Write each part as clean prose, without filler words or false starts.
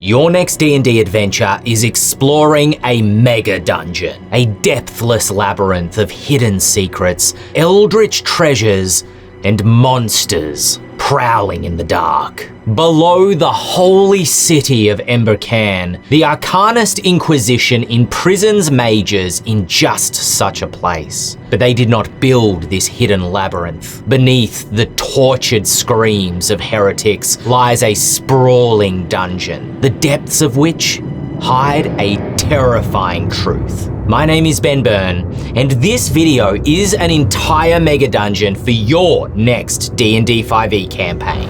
Your next D&D adventure is exploring a mega dungeon, a depthless labyrinth of hidden secrets, eldritch treasures, and monsters prowling in the dark. Below the holy city of Embercan, the Arcanist Inquisition imprisons mages in just such a place. But they did not build this hidden labyrinth. Beneath the tortured screams of heretics lies a sprawling dungeon, the depths of which hide a terrifying truth. My name is Ben Byrne, and this video is an entire mega dungeon for your next D&D 5e campaign.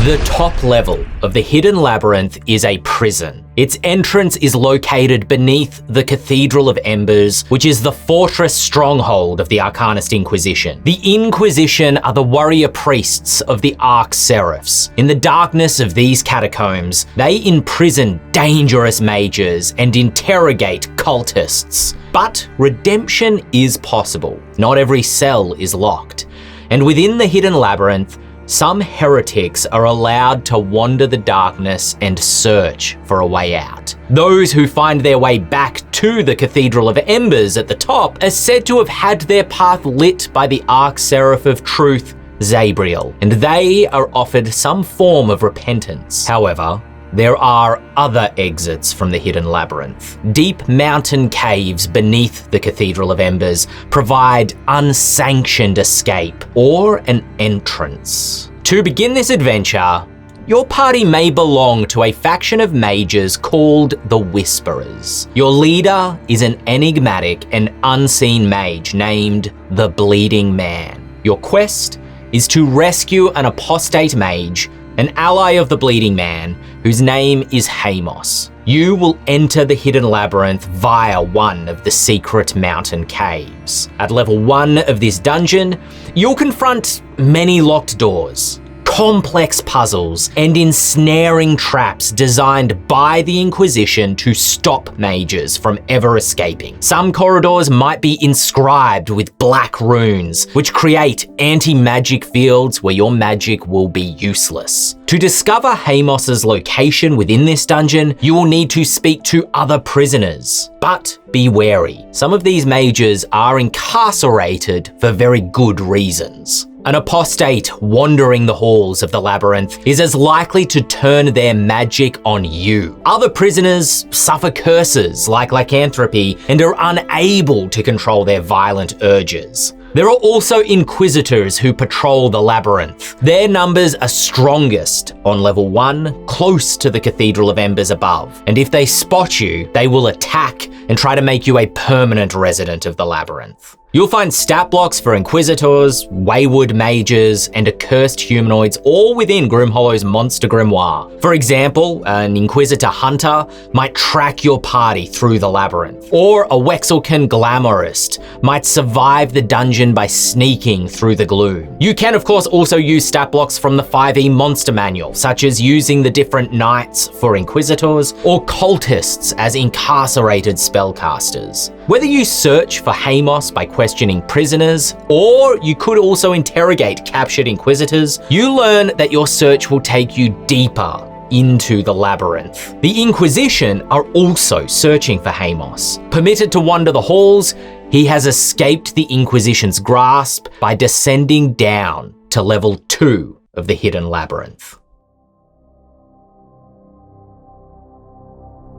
The top level of the hidden labyrinth is a prison. Its entrance is located beneath the Cathedral of Embers, which is the fortress stronghold of the Arcanist Inquisition. The Inquisition are the warrior priests of the Arch-Seraphs. In the darkness of these catacombs, they imprison dangerous mages and interrogate cultists. But redemption is possible. Not every cell is locked. And within the hidden labyrinth, some heretics are allowed to wander the darkness and search for a way out. Those who find their way back to the Cathedral of Embers at the top are said to have had their path lit by the Arch-Seraph of Truth, Zabriel, and they are offered some form of repentance. However, there are other exits from the hidden labyrinth. Deep mountain caves beneath the Cathedral of Embers provide unsanctioned escape or an entrance. To begin this adventure, your party may belong to a faction of mages called the Whisperers. Your leader is an enigmatic and unseen mage named the Bleeding Man. Your quest is to rescue an apostate mage, an ally of the Bleeding Man, whose name is Hamos. You will enter the hidden labyrinth via one of the secret mountain caves. At level 1 of this dungeon, you'll confront many locked doors, complex puzzles, and ensnaring traps designed by the Inquisition to stop mages from ever escaping. Some corridors might be inscribed with black runes, which create anti-magic fields where your magic will be useless. To discover Hamos's location within this dungeon, you will need to speak to other prisoners. But be wary, some of these mages are incarcerated for very good reasons. An apostate wandering the halls of the labyrinth is as likely to turn their magic on you. Other prisoners suffer curses like lycanthropy and are unable to control their violent urges. There are also inquisitors who patrol the labyrinth. Their numbers are strongest on level 1, close to the Cathedral of Embers above. And if they spot you, they will attack and try to make you a permanent resident of the labyrinth. You'll find stat blocks for inquisitors, wayward mages, and accursed humanoids all within Grimhollow's Monster Grimoire. For example, an inquisitor hunter might track your party through the labyrinth, or a Wexelkan glamourist might survive the dungeon by sneaking through the gloom. You can of course also use stat blocks from the 5e monster manual, such as using the different knights for inquisitors, or cultists as incarcerated spellcasters. Whether you search for Hamos by questioning prisoners, or you could also interrogate captured inquisitors, you learn that your search will take you deeper into the labyrinth. The Inquisition are also searching for Hamos. Permitted to wander the halls, he has escaped the Inquisition's grasp by descending down to level 2 of the hidden labyrinth.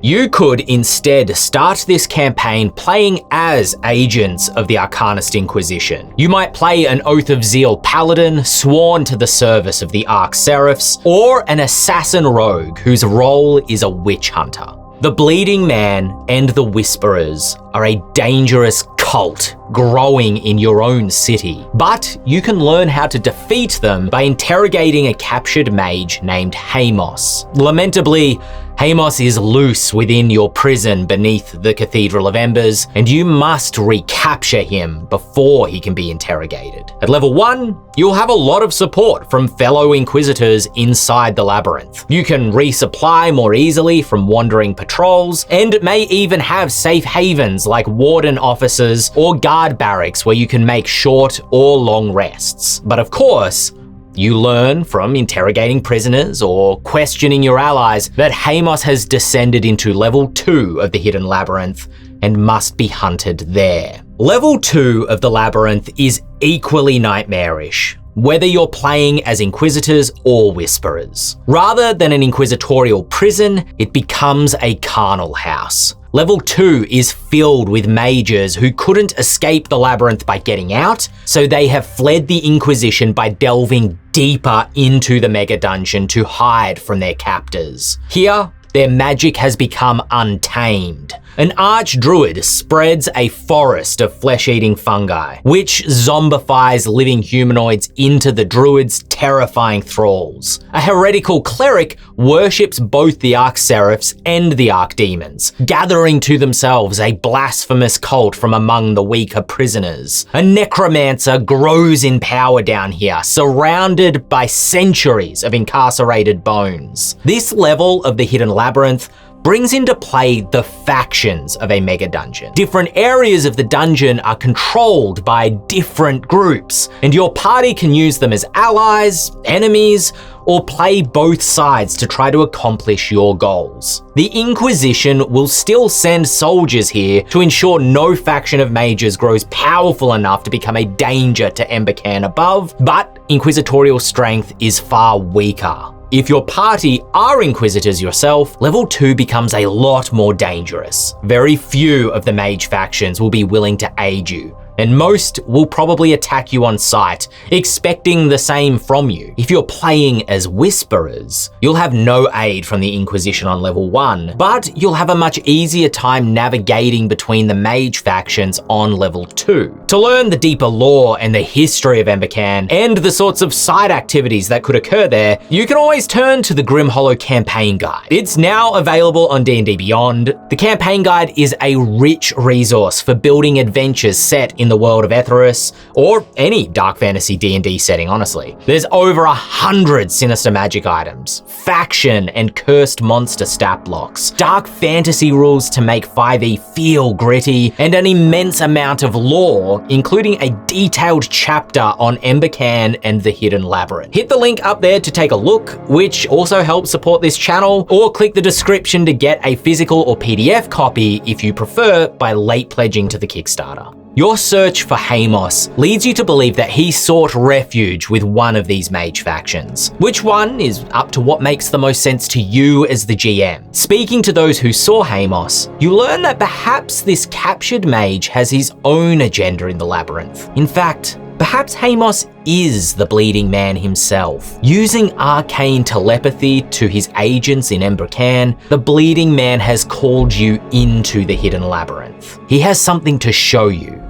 You could instead start this campaign playing as agents of the Arcanist Inquisition. You might play an Oath of Zeal paladin sworn to the service of the Arch-Seraphs, or an assassin rogue whose role is a witch hunter. The Bleeding Man and the Whisperers are a dangerous cult growing in your own city, but you can learn how to defeat them by interrogating a captured mage named Hamos. Lamentably, Haemos is loose within your prison beneath the Cathedral of Embers, and you must recapture him before he can be interrogated. At level 1, you'll have a lot of support from fellow Inquisitors inside the labyrinth. You can resupply more easily from wandering patrols, and may even have safe havens like warden offices or guard barracks where you can make short or long rests. But of course, you learn from interrogating prisoners or questioning your allies that Haemos has descended into level 2 of the Hidden Labyrinth and must be hunted there. Level 2 of the Labyrinth is equally nightmarish, whether you're playing as Inquisitors or Whisperers. Rather than an inquisitorial prison, it becomes a carnal house. Level 2 is filled with mages who couldn't escape the labyrinth by getting out, so they have fled the Inquisition by delving deeper into the mega dungeon to hide from their captors. Here, their magic has become untamed. An archdruid spreads a forest of flesh-eating fungi, which zombifies living humanoids into the druid's terrifying thralls. A heretical cleric worships both the archseraphs and the archdemons, gathering to themselves a blasphemous cult from among the weaker prisoners. A necromancer grows in power down here, surrounded by centuries of incarcerated bones. This level of the Hidden Labyrinth brings into play the factions of a mega dungeon. Different areas of the dungeon are controlled by different groups, and your party can use them as allies, enemies, or play both sides to try to accomplish your goals. The Inquisition will still send soldiers here to ensure no faction of mages grows powerful enough to become a danger to Embercan above, but inquisitorial strength is far weaker. If your party are Inquisitors yourself, level 2 becomes a lot more dangerous. Very few of the mage factions will be willing to aid you, and most will probably attack you on sight, expecting the same from you. If you're playing as Whisperers, you'll have no aid from the Inquisition on level 1, but you'll have a much easier time navigating between the mage factions on level 2. To learn the deeper lore and the history of Embercan, and the sorts of side activities that could occur there, you can always turn to the Grim Hollow campaign guide. It's now available on D&D Beyond. The campaign guide is a rich resource for building adventures set in the world of Etheros, or any dark fantasy D&D setting, honestly. There's over 100 sinister magic items, faction and cursed monster stat blocks, dark fantasy rules to make 5e feel gritty, and an immense amount of lore, including a detailed chapter on Embercan and the Hidden Labyrinth. Hit the link up there to take a look, which also helps support this channel, or click the description to get a physical or PDF copy if you prefer by late pledging to the Kickstarter. Your search for Haemos leads you to believe that he sought refuge with one of these mage factions. Which one is up to what makes the most sense to you as the GM. Speaking to those who saw Haemos, you learn that perhaps this captured mage has his own agenda in the labyrinth. In fact, perhaps Haemos is the Bleeding Man himself. Using arcane telepathy to his agents in Embercan, the Bleeding Man has called you into the Hidden Labyrinth. He has something to show you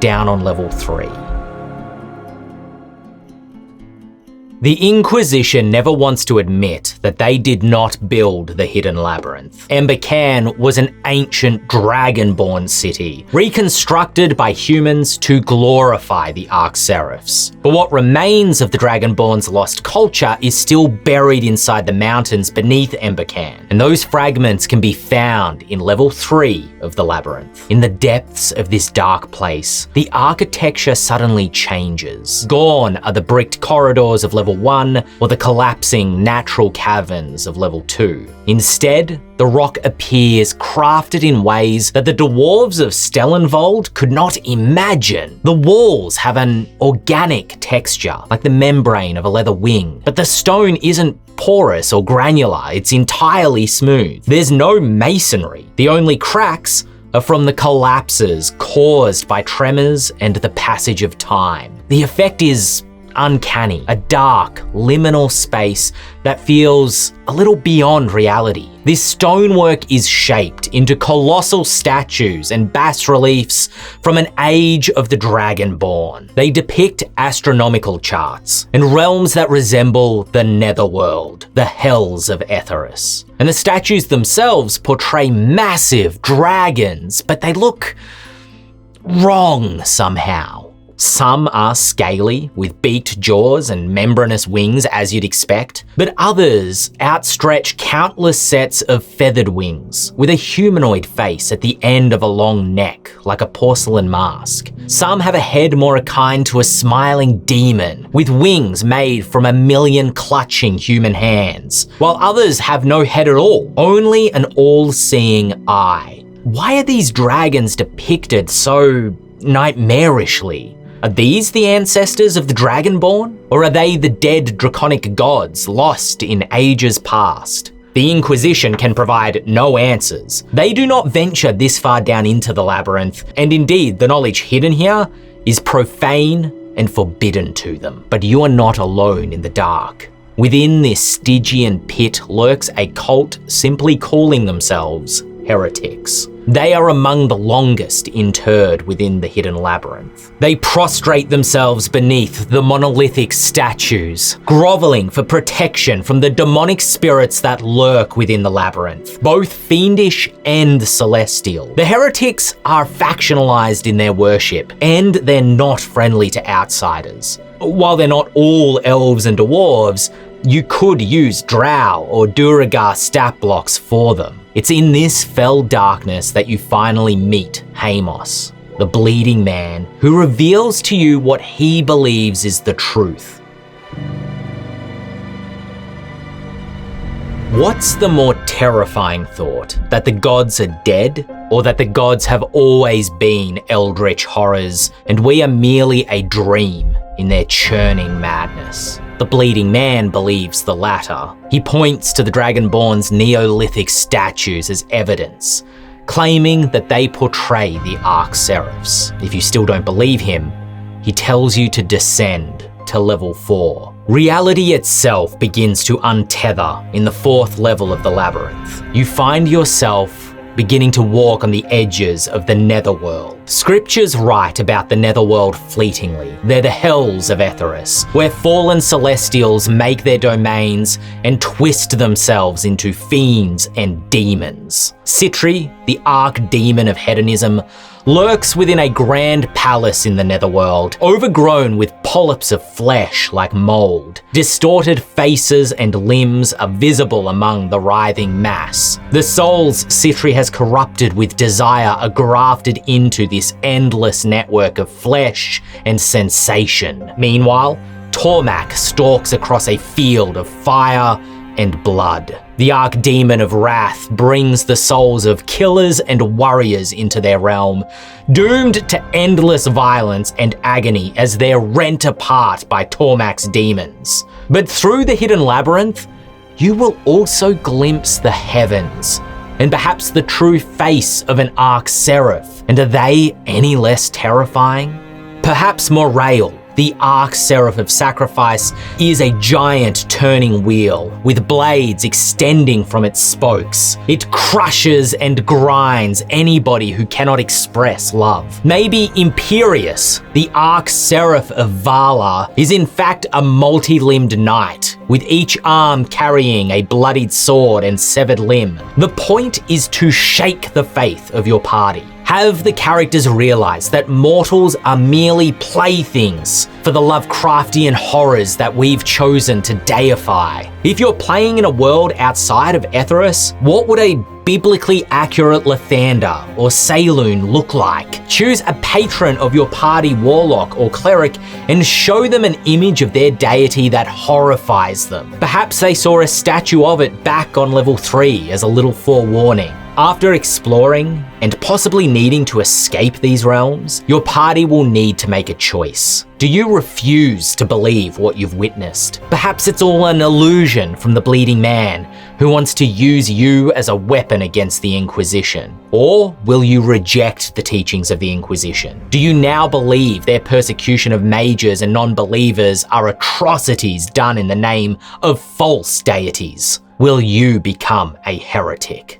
down on level 3. The Inquisition never wants to admit that they did not build the Hidden Labyrinth. Embercan was an ancient dragonborn city, reconstructed by humans to glorify the Archseraphs. But what remains of the Dragonborn's lost culture is still buried inside the mountains beneath Embercan, and those fragments can be found in level 3 of the Labyrinth. In the depths of this dark place, the architecture suddenly changes. Gone are the bricked corridors of level 1 or the collapsing natural caverns of level 2. Instead, the rock appears crafted in ways that the dwarves of Stellenvold could not imagine. The walls have an organic texture, like the membrane of a leather wing, but the stone isn't porous or granular, it's entirely smooth. There's no masonry. The only cracks are from the collapses caused by tremors and the passage of time. The effect is uncanny, a dark, liminal space that feels a little beyond reality. This stonework is shaped into colossal statues and bas-reliefs from an age of the Dragonborn. They depict astronomical charts and realms that resemble the netherworld, the hells of Etheris. And the statues themselves portray massive dragons, but they look wrong somehow. Some are scaly, with beaked jaws and membranous wings as you'd expect, but others outstretch countless sets of feathered wings, with a humanoid face at the end of a long neck, like a porcelain mask. Some have a head more akin to a smiling demon, with wings made from a million clutching human hands, while others have no head at all, only an all-seeing eye. Why are these dragons depicted so nightmarishly? Are these the ancestors of the Dragonborn? Or are they the dead draconic gods lost in ages past? The Inquisition can provide no answers. They do not venture this far down into the labyrinth, and indeed the knowledge hidden here is profane and forbidden to them. But you are not alone in the dark. Within this Stygian pit lurks a cult simply calling themselves heretics. They are among the longest interred within the hidden labyrinth. They prostrate themselves beneath the monolithic statues, groveling for protection from the demonic spirits that lurk within the labyrinth, both fiendish and celestial. The heretics are factionalized in their worship, and they're not friendly to outsiders. While they're not all elves and dwarves, you could use drow or Duragar stat blocks for them. It's in this fell darkness that you finally meet Hamos, the bleeding man who reveals to you what he believes is the truth. What's the more terrifying thought? That the gods are dead? Or that the gods have always been eldritch horrors and we are merely a dream in their churning madness? The bleeding man believes the latter. He points to the Dragonborn's Neolithic statues as evidence, claiming that they portray the Arc-Seraphs. If you still don't believe him, he tells you to descend to level 4. Reality itself begins to untether in the 4th level of the labyrinth. You find yourself beginning to walk on the edges of the netherworld. Scriptures write about the netherworld fleetingly. They're the hells of Etheris, where fallen celestials make their domains and twist themselves into fiends and demons. Sitri, the archdemon of hedonism, lurks within a grand palace in the netherworld, overgrown with polyps of flesh like mold. Distorted faces and limbs are visible among the writhing mass. The souls Sitri has corrupted with desire are grafted into this endless network of flesh and sensation. Meanwhile, Tormak stalks across a field of fire and blood. The Archdemon of Wrath brings the souls of killers and warriors into their realm, doomed to endless violence and agony as they're rent apart by Tormak's demons. But through the hidden labyrinth, you will also glimpse the heavens, and perhaps the true face of an Arc-Seraph. And are they any less terrifying? Perhaps Morail, the Arc-Seraph of Sacrifice, is a giant turning wheel with blades extending from its spokes. It crushes and grinds anybody who cannot express love. Maybe Imperius, the Arc-Seraph of Vala, is in fact a multi-limbed knight, with each arm carrying a bloodied sword and severed limb. The point is to shake the faith of your party. Have the characters realize that mortals are merely playthings for the Lovecraftian horrors that we've chosen to deify. If you're playing in a world outside of Etheris, what would a biblically accurate Lathander or Saloon look like? Choose a patron of your party warlock or cleric and show them an image of their deity that horrifies them. Perhaps they saw a statue of it back on level 3 as a little forewarning. After exploring and possibly needing to escape these realms, your party will need to make a choice. Do you refuse to believe what you've witnessed? Perhaps it's all an illusion from the bleeding man who wants to use you as a weapon against the Inquisition. Or will you reject the teachings of the Inquisition? Do you now believe their persecution of mages and non-believers are atrocities done in the name of false deities? Will you become a heretic?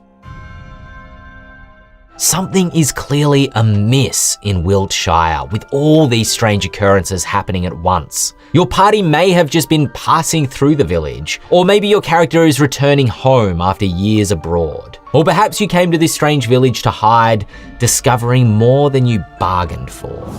Something is clearly amiss in Wiltshire with all these strange occurrences happening at once. Your party may have just been passing through the village, or maybe your character is returning home after years abroad. Or perhaps you came to this strange village to hide, discovering more than you bargained for.